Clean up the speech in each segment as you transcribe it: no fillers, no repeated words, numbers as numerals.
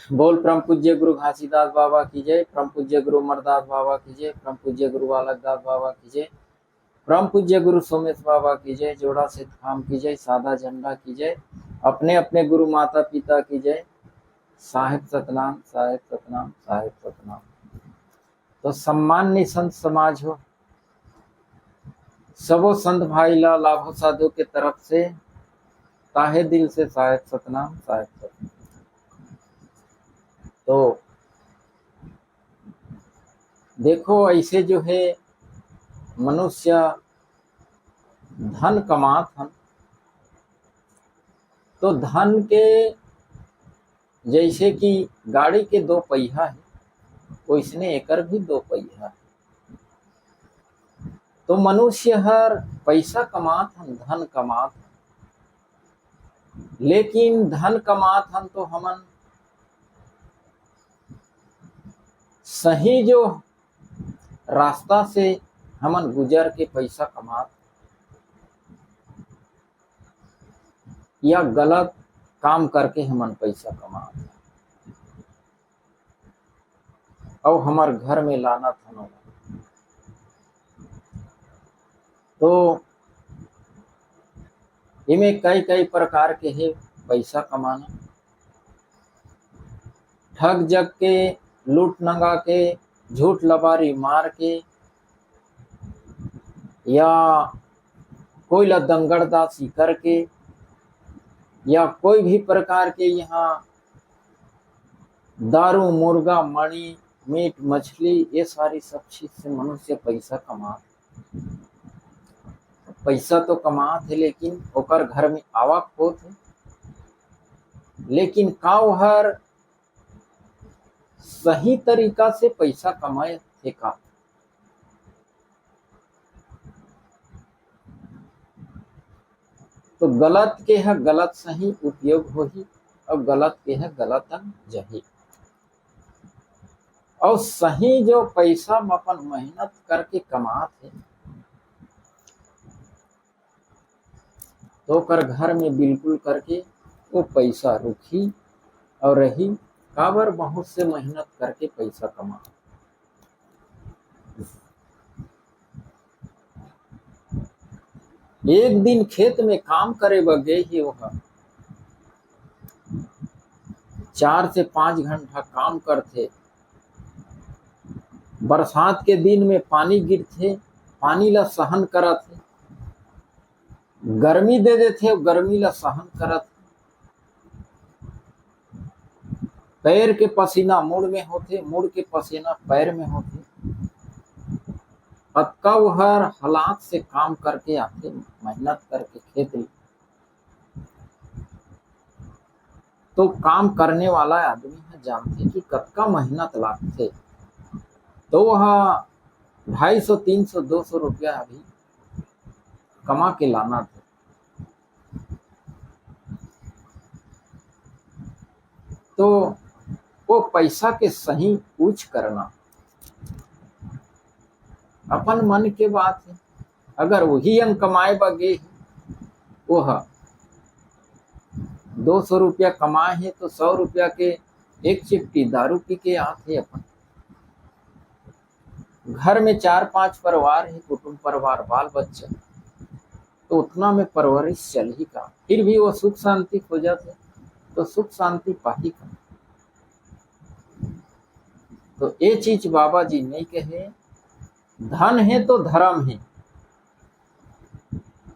बोल परम पूज्य गुरु घासीदास बाबा की जय, परम पूज्य गुरु अमरदास बाबा की जय, परम पूज्य गुरु बालकदास बाबा की जय, परम पूज्य गुरु सोमेश बाबा की जय, जोड़ा सिद्ध खाम की जय, सादा झंडा की जय, अपने अपने गुरु माता पिता की जय। साहेब सतनाम, साहेब सतनाम, साहेब सतनाम। तो सम्मान्य संत समाज हो, सबो संत भाई ला लाभो साधु के तरफ से ताहे दिल से साहेब सतनाम, साहेब सतनाम। तो देखो, ऐसे जो है मनुष्य धन कमात हन, तो धन के जैसे कि गाड़ी के दो पहिया है, वैसने एकर भी दो पहिया है। तो मनुष्य हर पैसा कमात हन, धन कमात हन, लेकिन धन कमात हन तो हमन सही जो रास्ता से हमन गुजर के पैसा कमात या गलत काम करके हमन पैसा कमात और हमार घर में लाना था। तो इमे कई कई प्रकार के है पैसा कमाना। ठग जग के, लूट नंगा के, झूठ लबारी मार के, या कोई ला दंगड़दासी करके, या कोई भी प्रकार के यहाँ दारू मुर्गा मणि मीट मछली ये सारी सब चीज से मनुष्य पैसा कमात। पैसा तो कमात है, लेकिन ओकर घर में आवक होत है, लेकिन काव हर सही तरीका से पैसा कमाए थे का। तो गलत के है गलत सही उपयोग होही, और गलत के है गलत जही। और सही जो पैसा अपन मेहनत करके कमात है, तो कर घर में बिल्कुल करके वो पैसा रुकी और रही। काबर बहुत से मेहनत करके पैसा कमा। एक दिन खेत में काम करे बगे ही वह 4 से 5 घंटा काम करते। बरसात के दिन में पानी गिरते, पानी ला सहन करत है, गर्मी दे देते, गर्मी ला सहन करत। पैर के पसीना मुड़ में होते, मुड़ के पसीना पैर में होते। अतका हर हालात से काम करके आते, मेहनत करके खेत में। तो काम करने वाला आदमी है जानते कि कतका मेहनत लागते। तो वह 250, 300, 200 रुपया अभी कमा के लाना था। तो वो पैसा के सही यूज करना अपन मन के बात है। अगर वही अंक कमाए बगे वो 200 रुपया कमाए है, तो 100 रुपया के एक चिपटी दारू पी के आते। अपन घर में 4-5 परिवार है, कुटुंब परिवार, बाल बच्चा, तो उतना में परवरिश चल ही का। फिर भी वो सुख शांति खो जाते, तो सुख शांति पाही का। तो ये चीज बाबा जी नहीं कहे। धन है तो धर्म है।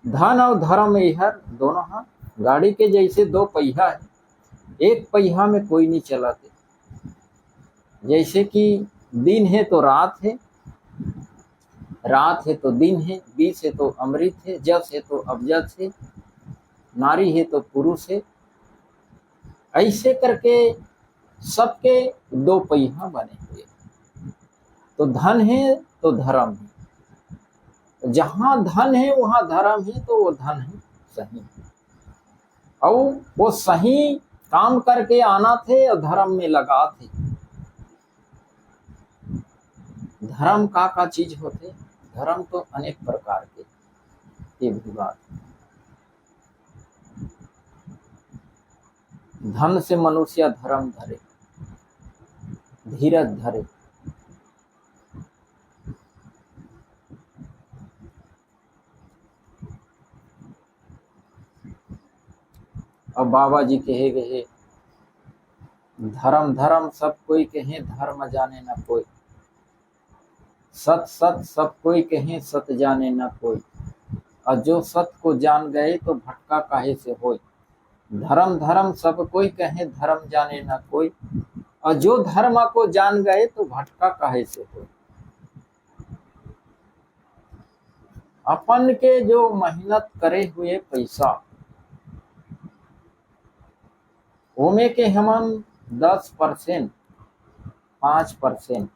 धन और धर्म यह दोनों हाँ गाड़ी के जैसे दो पहिया है, एक पहिया में कोई नहीं चलाते। जैसे कि दिन है तो रात है, रात है तो दिन है, बीस है तो अमृत है, जस है तो अबजस है, नारी है तो पुरुष है। ऐसे करके सबके दो पहिया बने हुए। तो धन है तो धर्म है। जहां धन है वहां धर्म है, तो वो धन है सही। और वो सही काम करके आना थे और धर्म में लगा थे। धर्म का चीज होते। धर्म तो अनेक प्रकार के, ये भी बात। धन से मनुष्य धर्म धरे, धीरज धरे। अब बाबा जी कहे गए, धर्म धर्म सब कोई कहे, धर्म जाने न कोई। सत सत सब कोई कहे, सत जाने न कोई। और जो सत को जान गए तो भटका काहे से होय। धर्म धर्म सब कोई कहे, धर्म जाने न कोई। और जो धर्म को जान गए तो भटका काहे से होय। अपन के जो मेहनत करे हुए पैसा, ओमे के हमन 10%, 5%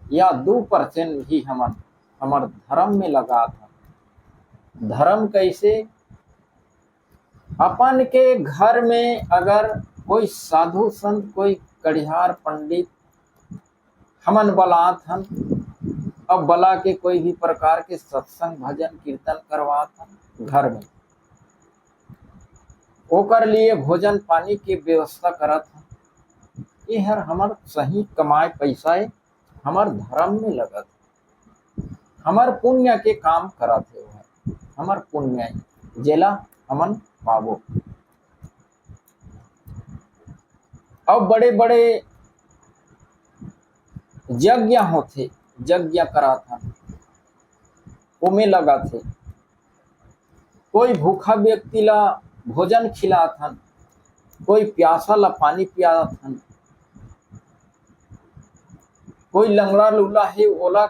या 2% भी हमन हमार धर्म में लगा था। धर्म कैसे? अपन के घर में अगर कोई साधु संत, कोई कड़िहार पंडित हमन बलात हन, अब बला के कोई भी प्रकार के सत्संग भजन कीर्तन करवात हन घर में, ओकर लिए भोजन पानी के व्यवस्था करत हन। ये हर हमर सही कमाए पैसा है, हमार धर्म में लगत, हमार पुण्य के काम करत है। हमार पुण्य है जेला हमन पाबो। अब बड़े बड़े यज्ञ होते, यज्ञ करात हन, ओमे लगा थे। कोई भूखा व्यक्ति ला भोजन खिलात हन, कोई प्यासा ला पानी पियात हन, कोई लंगड़ा लूला है ओला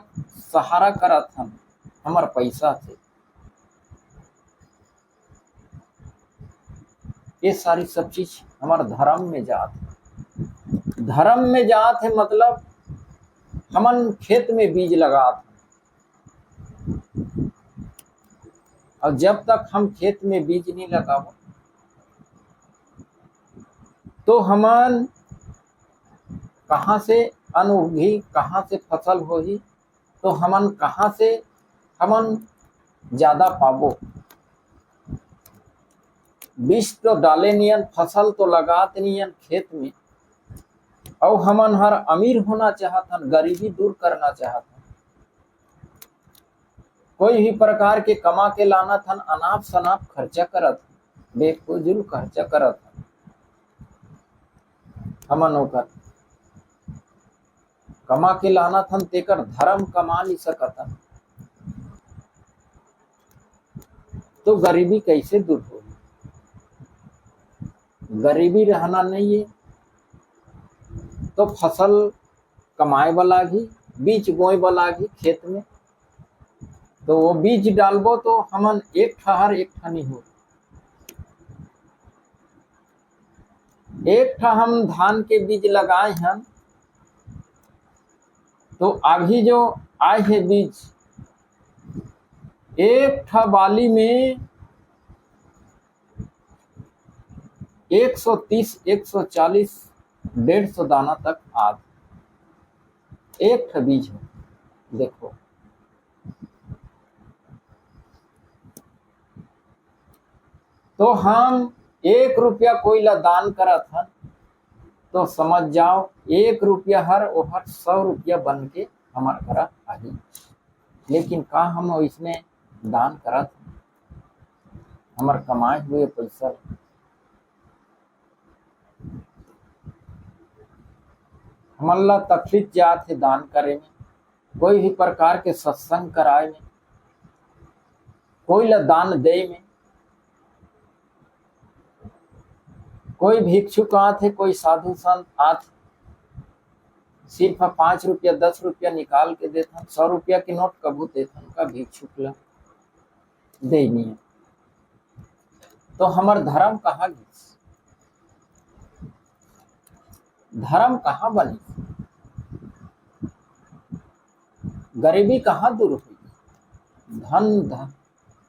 सहारा करत हन, हमार पैसा थे। ये सारी सब चीज हमार धर्म में जात है। धर्म में जात है मतलब हमन खेत में बीज लगात हैं। और जब तक हम खेत में बीज नहीं लगावो तो हमन कहाँ से अन्न उगी, कहाँ से फसल होगी, तो हमन कहाँ से हमन ज्यादा पाबो। बीज तो डाले नियन, फसल तो लगात नियन खेत में, और हमन हर अमीर होना चाहतन, गरीबी दूर करना चाहतन। कोई भी प्रकार के कमा के लाना थन, अनाप शनाप खर्चा करत, बेफजूल खर्चा करत हमन। ओकर कमा के लाना थन तेकर धर्म कमा नहीं सकतन, तो गरीबी कैसे दूर होगी? गरीबी रहना नहीं है तो फसल कमाए वाला भी, बीज बोए वाला भी खेत में, तो वो बीज डालबो तो हमन एक ठहर एक ठनी हो। एक ठा हम धान के बीज लगाए हैं तो अभी जो आए है बीज, एक ठा बाली में 130, 140, 150 दाना तक आ एक ठा बीज है। देखो तो हम 1 रुपया कोई ला दान करत हन तो समझ जाओ 1 रुपया हर ओहर 100 रुपया बन के हमार घर आही। लेकिन का हम इसमें दान करत हन, हमार कमाए हुए पैसा हमन ला तकलीफ जात है दान करे में, कोई भी प्रकार के सत्संग कराए में, कोई ला दान दे में। कोई भिक्षुक आते, कोई साधु संत आते, सिर्फ 5 रुपया 10 रुपया निकाल के देता, 100 रुपया के नोट कबू देता का भिक्षुक ला दे नहीं। तो हमार धर्म कहाँ गई? धर्म कहाँ बनी? गरीबी कहाँ दूर हुई?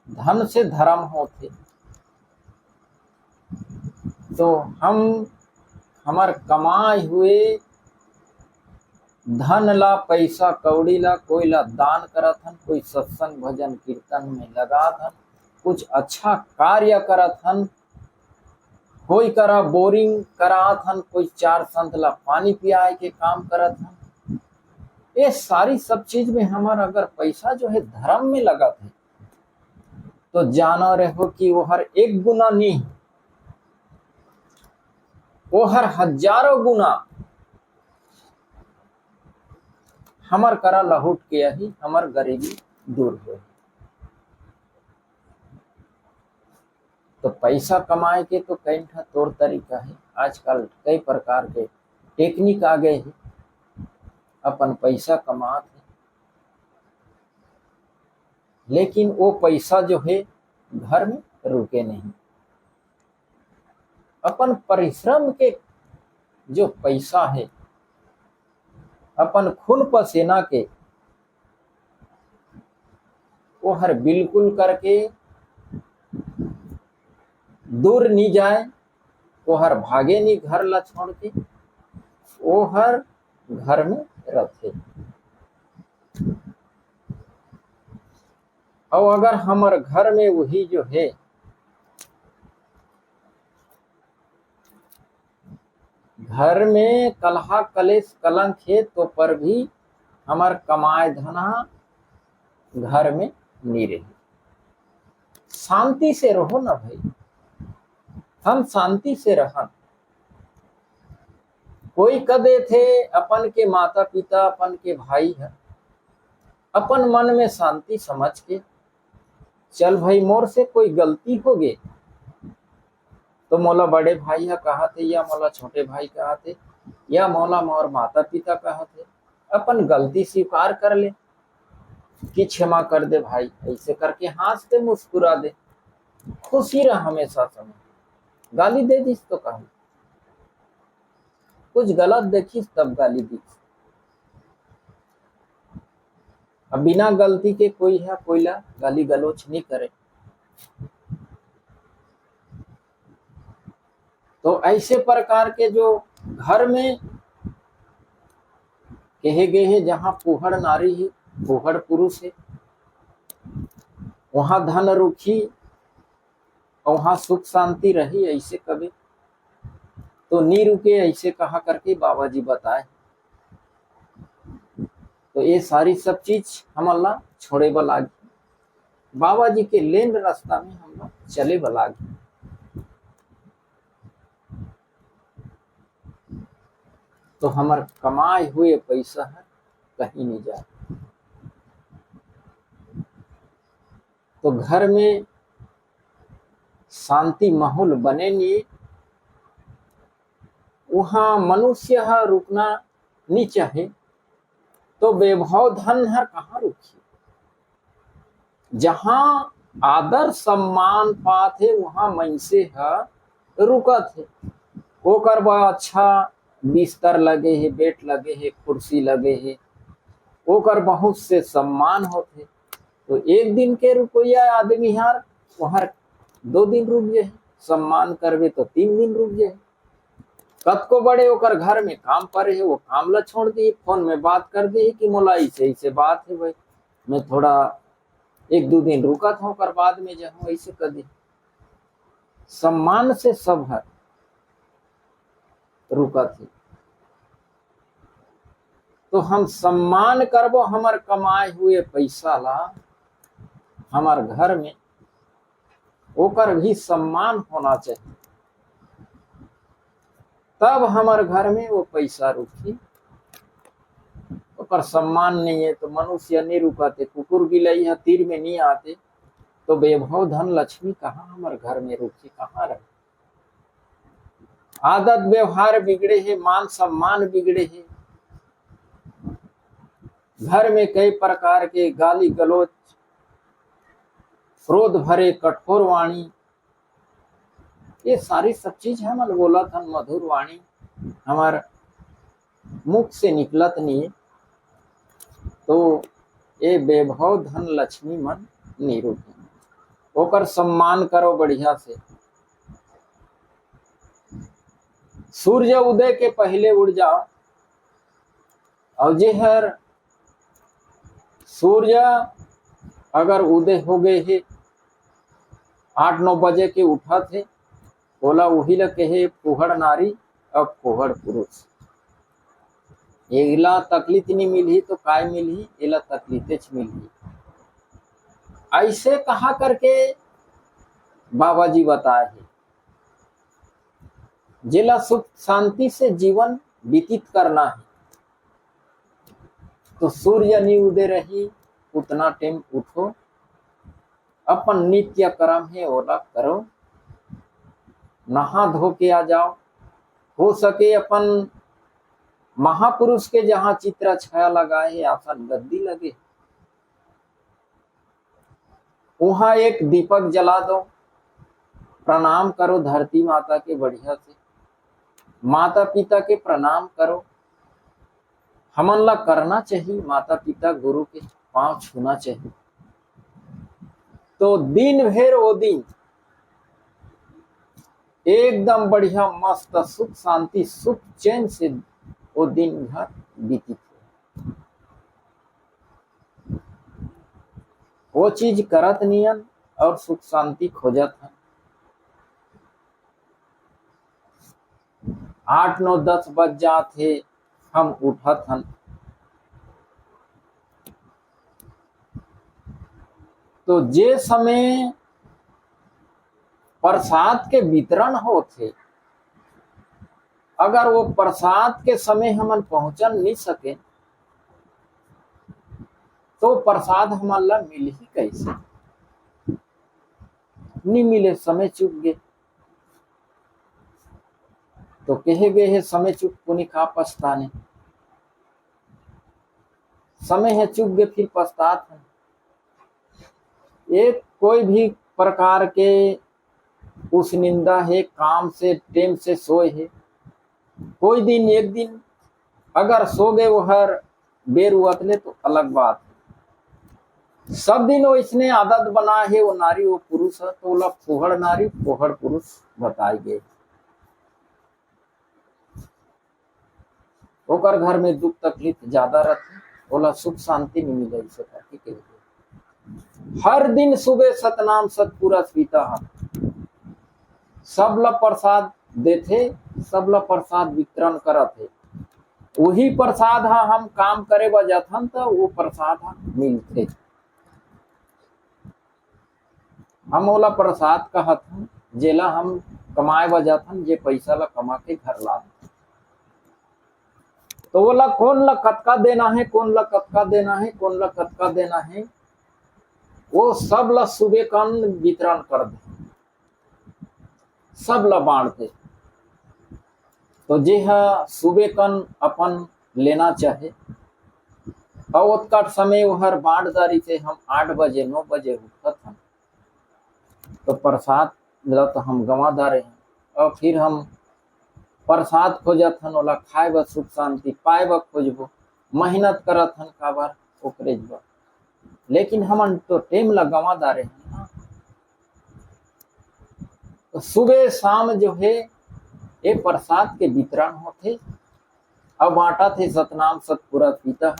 धन से धर्म होते। तो हम हमार कमाए हुए धन ला, पैसा कौड़ी ला कोई ला दान करत हन, कोई सत्संग भजन कीर्तन में लगात हन, कुछ अच्छा कार्य करत हन, कोई करा बोरिंग करात हन, कोई 4 संत ला पानी पियाए के काम करत हन। ये सारी सब चीज में हमारा अगर पैसा जो है धर्म में लगा थे तो जाना रहो कि वो हर 1 गुना नहीं, वो हर हजारों गुना हमर करा लहुट के ही हमर गरीबी दूर हो। तो पैसा कमाए के तो कई ठा तौर तरीका है। आजकल कई प्रकार के टेक्निक आ गए हैं, अपन पैसा कमात है। लेकिन वो पैसा जो है घर में रुके नहीं। अपन परिश्रम के जो पैसा है, अपन खून पसीना के, वो हर बिल्कुल करके दूर नहीं जाए, वो हर भागे नहीं घर ला छोड़ के, वो हर घर में रहते। और अगर हमारे घर में वही जो है घर में कलहा कलेश कलंक है तो पर भी हमार कमाए धना घर में नहीं रहे। शांति से रहो ना भाई, हम शांति से रहन। कोई कदे थे अपन के माता पिता, अपन के भाई है, अपन मन में शांति समझ के चल भाई मोर से कोई गलती हो गई तो मोला बड़े भाई है कहा थे, या मोला छोटे भाई कहा थे, या मोला मोर माता पिता कहा थे, अपन गलती स्वीकार कर ले कि क्षमा कर दे भाई, ऐसे करके हंसते मुस्कुरा दे, खुशी रह हमेशा समय। गाली दे दिस तो कहा, कुछ गलत देखिस तब गाली दी। अब बिना गलती के कोई है कोईला गाली गलोच नहीं करे। तो ऐसे प्रकार के जो घर में कहे गए हैं, जहां फूहड़ नारी है फूहड़ पुरुष है, वहां धन रुखी और वहां सुख शांति रही। ऐसे कभी तो नी रुके, ऐसे कहा करके बाबा जी बताए। तो ये सारी सब चीज हम अल्लाह छोड़े बलागी, बाबा जी के लेन रास्ता में हम लोग चले बलागी। तो हमार कमाए हुए पैसा है कहीं नहीं जाए। तो घर में शांति माहौल बने नहीं, वहां मनुष्य रुकना नहीं चाहे तो वैभव धन हर कहाँ रुकी। जहां आदर सम्मान पात है वहां मनसे रुकत है। ओकर बा अच्छा बिस्तर लगे है, बेट लगे है, कुर्सी लगे है, ओकर बहुत से सम्मान होते। तो 1 दिन के रुपया आदमी हार वहां 2 दिन रुक जाए, सम्मान करवे तो 3 दिन रुक जाए। कद को बड़े ओकर घर में काम पड़े है, वो काम ला छोड़ दिए, फोन में बात कर दी कि मोला ऐसे बात है भाई, मैं थोड़ा 1-2 दिन रुका था, ओकर बाद में जाऊँ, ऐसे कर दी। सम्मान से सब है रुका थी। तो हम सम्मान करबो हमार कमाए हुए पैसा ला, हमार घर में ओकर भी सम्मान होना चाहिए, तब हमार घर में वो पैसा रुकी। ओकर सम्मान नहीं है तो मनुष्य नहीं रुकाते, कुकुर बिलाई है तीर में नहीं आते, तो वैभव धन लक्ष्मी कहाँ हमारे घर में रुकी, कहाँ रहे। आदत व्यवहार बिगड़े है, मान सम्मान बिगड़े है, घर में कई प्रकार के गाली गलोच, क्रोध भरे कठोर वाणी, ये सारी सब चीज है मन बोला था। मधुर वाणी हमार मुख से निकलत नहीं, तो ये वैभव धन लक्ष्मी मन नहीं रुके। ओकर सम्मान करो बढ़िया से। सूर्य उदय के पहले उड़ जाओ, और जे हर सूर्य अगर उदय हो गए है 8-9 बजे के उठा थे, बोला वही ल कहे फुहड़ नारी अब फुहड़ पुरुष। एला तकलीफ नहीं मिली तो काय मिली, एला तकलीफ मिली। ऐसे कहा करके बाबा जी बताए हैं। जिला सुख शांति से जीवन व्यतीत करना है तो सूर्य नहीं उदय रही उतना टाइम उठो, अपन नित्य कर्म है ओला करो, नहा धो के आ जाओ। हो सके अपन महापुरुष के जहां चित्र छाया लगाए आसन गद्दी लगे वहां एक दीपक जला दो, प्रणाम करो धरती माता के बढ़िया से, माता पिता के प्रणाम करो। हमन ला करना चाहिए, माता पिता गुरु के पांव छूना चाहिए। तो दिन भर वो दिन एकदम बढ़िया मस्त सुख शांति सुख चैन से वो दिन भर बीती। वो चीज करत नियन और सुख शांति खोजत है। 8 9 10 बज जाते हम उठत हन, तो जे समय प्रसाद के वितरण होते, अगर वो प्रसाद के समय हमन पहुंचन नहीं सके तो प्रसाद हमन ला मिल ही कैसे, नहीं मिले समय चुक गए। तो कहे गए है समय चुक पुनि का पछताने, समय है चुक गए फिर पछतात है। एक कोई भी प्रकार के उस निंदा है, काम से टेम से सोए है, कोई दिन एक दिन अगर सो गए वो हर बेर उतले तो अलग बात है। सब दिन वो इसने आदत बना है, वो नारी वो पुरुष है, तो बोला फुहड़ नारी फुहड़ पुरुष बताए गए। ओकर घर में दुख तकलीफ ज्यादा रहती, बोला सुख शांति नहीं मिले इसे करके। हर दिन सुबह सतनाम सतपुरा पीता है, सब ला प्रसाद देते, सब ला प्रसाद वितरण करते। वही प्रसाद हा हम काम करे बजाथन तो वो प्रसाद हा मिलते। हम ओला प्रसाद कहथन जेला हम कमाए बजाथन, जे पैसा ला कमा के घर लाते। तो बोला कौन ला कतका देना है, कौन ला कतका देना है, कौन ला कतका देना है, वो सब ला सुबह कन वितरण कर दे, सब ला बांट दे। तो जे हा सुबह कन अपन लेना चाहे और उत्कट समय वो हर बांटदारी से हम 8 बजे 9 बजे उठत हन, तो प्रसाद ला तो हम गंवा रहे हैं और फिर हम प्रसाद खोजत हन, ओला खाए बर सुख शांति पाए बर खोजबो, मेहनत करत हन काबर ओकरे बर, लेकिन हमन तो टेम ला गंवा रहे हैं। तो सुबह शाम जो है ये प्रसाद के वितरण होते अब बांटा थे। सतनाम सतपुरा पीता,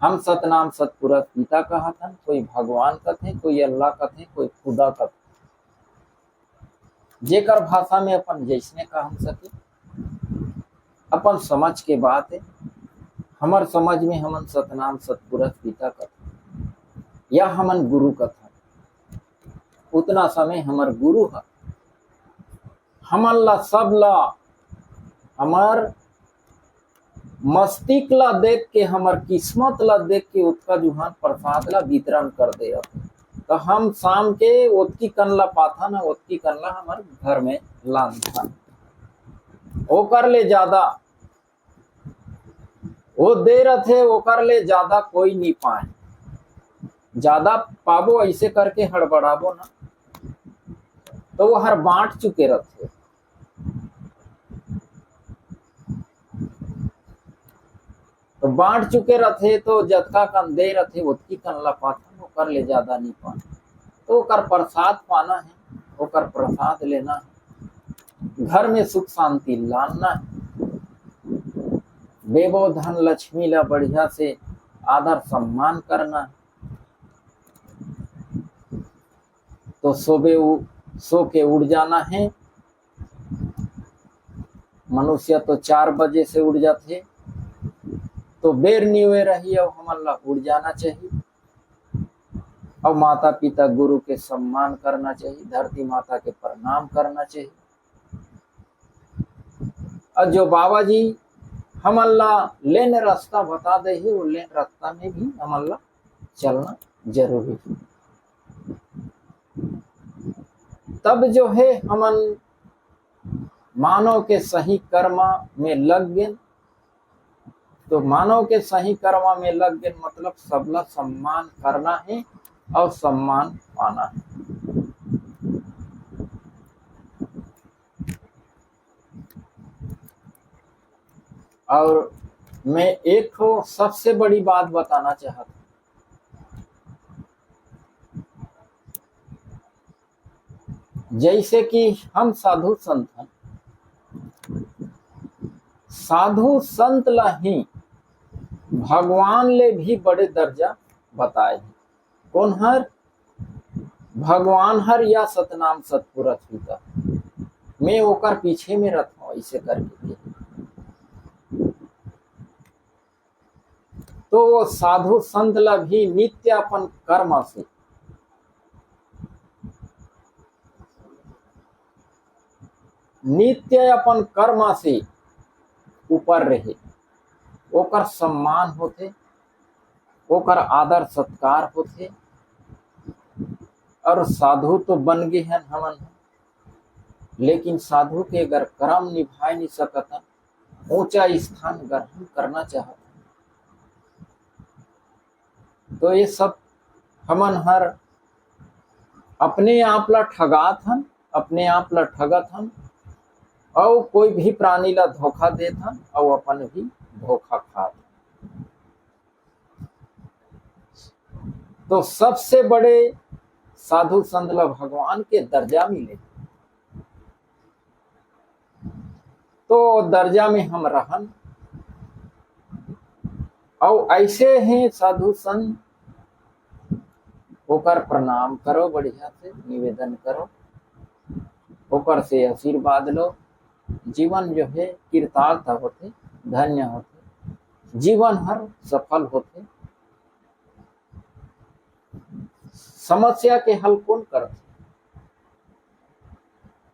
हम सतनाम सतपुरा पीता कहथन, कोई भगवान कथे, कोई अल्लाह कथे, कोई खुदा कथे, जेकर भाषा में अपन जैसने कह सके। अपन समझ के बात है, हमर समझ में हमन सतनाम सतपुरा पीता कथे या हमन गुरु कथा, उतना समय हमर गुरु है। हमन ला सब ला हमर मस्तिष्क ला देख के, हमर किस्मत ला देख के उत्का जुहान प्रसाद ला वितरण कर दे। तो हम शाम के ओतकी कनला पाथा ना, ओतकी कनला हमारे घर में लान था, वो कर ले ज्यादा वो दे रहे थे, वो कर ले ज्यादा कोई नहीं पाए, ज्यादा पाबो ऐसे करके हड़बड़ाबो ना, तो वो हर बांट चुके रहते। तो बांट चुके रहते तो जतका कन दे रहते उतकी कन ला पाता, वो कर ले ज्यादा नहीं पाना। तो ओकर प्रसाद पाना है, ओकर प्रसाद लेना है, घर में सुख शांति लाना है, बेबो धन लक्ष्मी ला बढ़िया से आदर सम्मान करना है। तो सो के उड़ जाना है मनुष्य तो 4 बजे से उठ जाते, तो बेर नीवे रही अब हमन ला उड़ जाना चाहिए। और माता पिता गुरु के सम्मान करना चाहिए, धरती माता के प्रणाम करना चाहिए। और जो बाबा जी हमन ला लेन रास्ता बता दे ही, वो लेन रास्ता में भी हमन ला चलना जरूरी है। तब जो है हमन मानव के सही कर्मा में लग गए। तो मानव के सही कर्मा में लग गए मतलब सबला सम्मान करना है और सम्मान पाना है। और मैं एक सबसे बड़ी बात बताना चाहता हूँ, जैसे कि हम साधु संत हैं, साधु संत ला ही भगवान ले भी बड़े दर्जा बताए। कौन हर? भगवान हर या सतनाम सतपुरख पिता। मैं ओकर पीछे में रहता हूँ ऐसे करके। तो वो साधु संत ला भी नित्य अपन कर्म से ऊपर रहे, ओकर सम्मान होते, ओकर आदर सत्कार होते। और साधु तो बन गए हैं हमन, लेकिन साधु के अगर कर्म निभाए नहीं सकता, ऊंचा स्थान ग्रहण करना चाहता, तो ये सब हमन हर अपने आप ला ठगात हन, अपने आप ला ठगत हन, और कोई भी प्राणी ला धोखा देत हन और अपन भी धोखा खात। तो सबसे बड़े साधु संत ला भगवान के दर्जा मिले, तो दर्जा में हम रहन। और ऐसे हैं साधु संत, ओकर प्रणाम करो, बढ़िया से निवेदन करो, ओकर से आशीर्वाद लो। जीवन जो है कृतार्थ होते, धन्य होते, जीवन हर सफल होते। समस्या के हल कौन करते?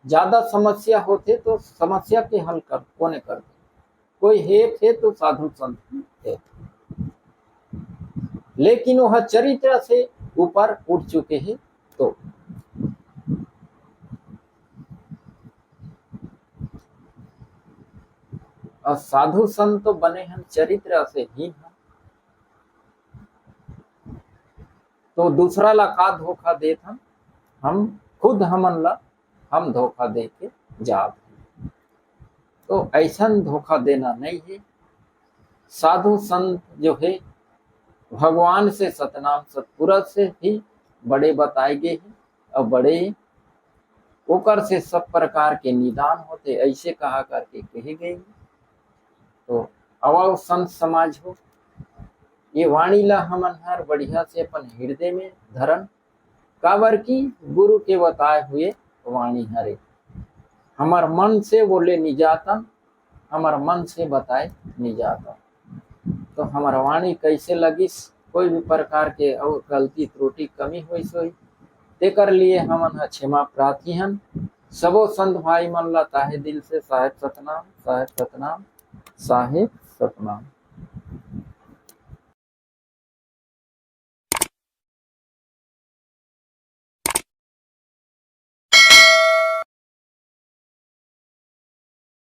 ज्यादा समस्या होते तो समस्या के हल कौन करते? कोई है थे तो साधु संत थे, लेकिन वह चरित्र से ऊपर उठ चुके हैं। तो और साधु संत तो बने हैं चरित्र से हीन हैं, तो दूसरा ला का धोखा देत हम खुद हमन ला हम धोखा दे के जात। तो ऐसा धोखा देना नहीं है। साधु संत जो है भगवान से सतनाम सतपुरख से ही बड़े बताए गए हैं, और बड़े ओकर से सब प्रकार के निदान होते, ऐसे कहा करके कहे गए। तो अवाव संत समाज हो, ये वाणी ला हमन हर बढ़िया से अपन हृदय में धरन, काबर की गुरु के बताए हुए वाणी हरे हमार मन से बोले निजातन, हमार मन से बताए निजातन। तो हमार वाणी कैसे लगिस, कोई भी प्रकार के और गलती त्रुटि कमी हुई सोई तेकर लिए हमन क्षमा प्रार्थी हन। सबो संत भाई मन ला ताहे दिल से साहेब सतनाम, साहेब सतनाम, साहेब सतनाम।